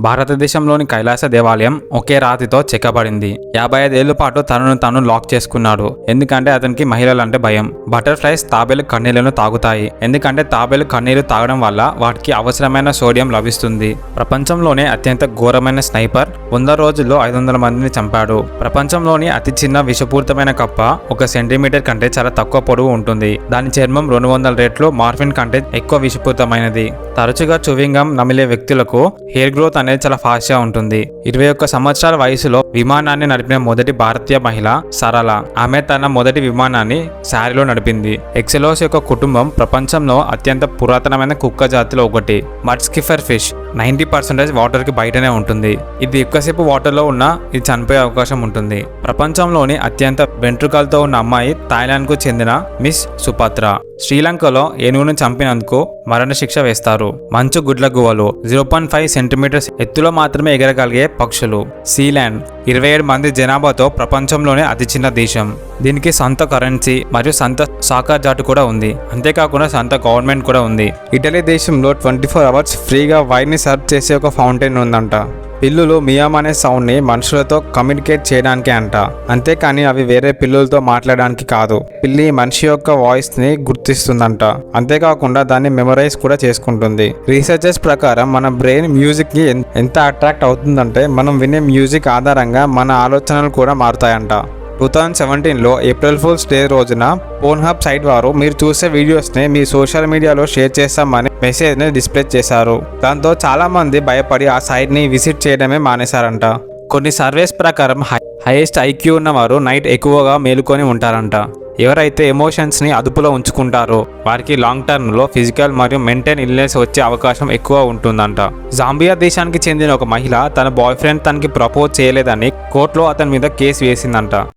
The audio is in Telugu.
భారతదేశంలోని కైలాస దేవాలయం ఒకే రాతితో చెక్కబడింది. 55 ఏళ్ల పాటు తనను తాను లాక్ చేసుకున్నాడు. ఎందుకంటే అతనికి మహిళలంటే భయం. బటర్ఫ్లైస్ తాబేలు కన్నీళ్లను తాగుతాయి. ఎందుకంటే తాబేలు కన్నీరు తాగడం వల్ల వాటికి అవసరమైన సోడియం లభిస్తుంది. ప్రపంచంలోనే అత్యంత ఘోరమైన స్నైపర్ 100 రోజుల్లో 500 మందిని చంపాడు. ప్రపంచంలోని అతి చిన్న విషపూరితమైన కప్ప 1 సెంటీమీటర్ కంటే చాలా తక్కువ పొడవు ఉంటుంది. దాని చర్మం 200 రెట్లు మార్ఫిన్ కంటే ఎక్కువ విషపూరితమైనది. తరచుగా చూవింగ్ గమ్ నమిలే వ్యక్తులకు హెయిర్ గ్రోత్ అనేది చాలా ఫాస్ట్ గా ఉంటుంది. 21 సంవత్సరాల వయసులో విమానాన్ని నడిపిన మొదటి భారతీయ మహిళ సరళ. ఆమె తన మొదటి విమానాన్ని శారీలో నడిపింది. ఎక్సెలోస్ యొక్క కుటుంబం ప్రపంచంలో అత్యంత పురాతనమైన కుక్క జాతిలో ఒకటి. మడ్ స్కిఫర్ ఫిష్ 90% వాటర్ కి బయటనే ఉంటుంది. ఇది ఎక్కువసేపు వాటర్ లో ఉన్నా ఇది చనిపోయే అవకాశం ఉంటుంది. ప్రపంచంలోని అత్యంత వెంట్రుకలతో ఉన్న అమ్మాయి థాయిలాండ్ కు చెందిన మిస్ సుపత్ర. శ్రీలంకలో ఏనుగును చంపినందుకు మరణశిక్ష వేస్తారు. మంచు గుడ్ల గువ్వలు 0.5 సెంటీమీటర్స్ ఎత్తులో మాత్రమే ఎగరగలిగే పక్షులు. సీలాండ్ 27 మంది జనాభాతో ప్రపంచంలోనే అతి చిన్న దేశం. దీనికి సొంత కరెన్సీ మరియు సొంత సాకర్ జాటు కూడా ఉంది. అంతేకాకుండా సొంత గవర్నమెంట్ కూడా ఉంది. ఇటలీ దేశంలో 24 అవర్స్ ఫ్రీగా వైన్ ని సర్వ్ చేసే ఒక ఫౌంటైన్ ఉందంట. పిల్లులు మియామ్ అనే సౌండ్ ని మనుషులతో కమ్యూనికేట్ చేయడానికి అంట. అంతేకాని అవి వేరే పిల్లులతో మాట్లాడడానికి కాదు. పిల్లి మనిషి యొక్క వాయిస్ ని గుర్తిస్తుందంట. అంతేకాకుండా దాన్ని మెమరైజ్ కూడా చేసుకుంటుంది. రీసెర్చర్స్ ప్రకారం మన బ్రెయిన్ మ్యూజిక్ కి ఎంత అట్రాక్ట్ అవుతుందంటే మనం వినే మ్యూజిక్ ఆధారంగా మన ఆలోచనలు కూడా మారుతాయంట. 2017లో ఏప్రిల్ ఫూల్స్ డే రోజున పోర్న్హబ్ సైట్ వారు మీరు చూసే వీడియోస్ని మీ సోషల్ మీడియాలో షేర్ చేస్తామని మెసేజ్ని డిస్ప్లే చేశారు. దాంతో చాలా మంది భయపడి ఆ సైట్ని విజిట్ చేయడమే మానేశారంట. కొన్ని సర్వేస్ ప్రకారం హైయెస్ట్ ఐక్యూ ఉన్నవారు నైట్ ఎక్కువగా మేలుకొని ఉంటారంట. ఎవరైతే ఎమోషన్స్ని అదుపులో ఉంచుకుంటారో వారికి లాంగ్ టర్మ్లో ఫిజికల్ మరియు మెంటల్ ఇల్నెస్ వచ్చే అవకాశం ఎక్కువ ఉంటుందంట. జాంబియా దేశానికి చెందిన ఒక మహిళ తన బాయ్ ఫ్రెండ్ తనకి ప్రపోజ్ చేయలేదని కోర్టులో అతని మీద కేసు వేసిందంట.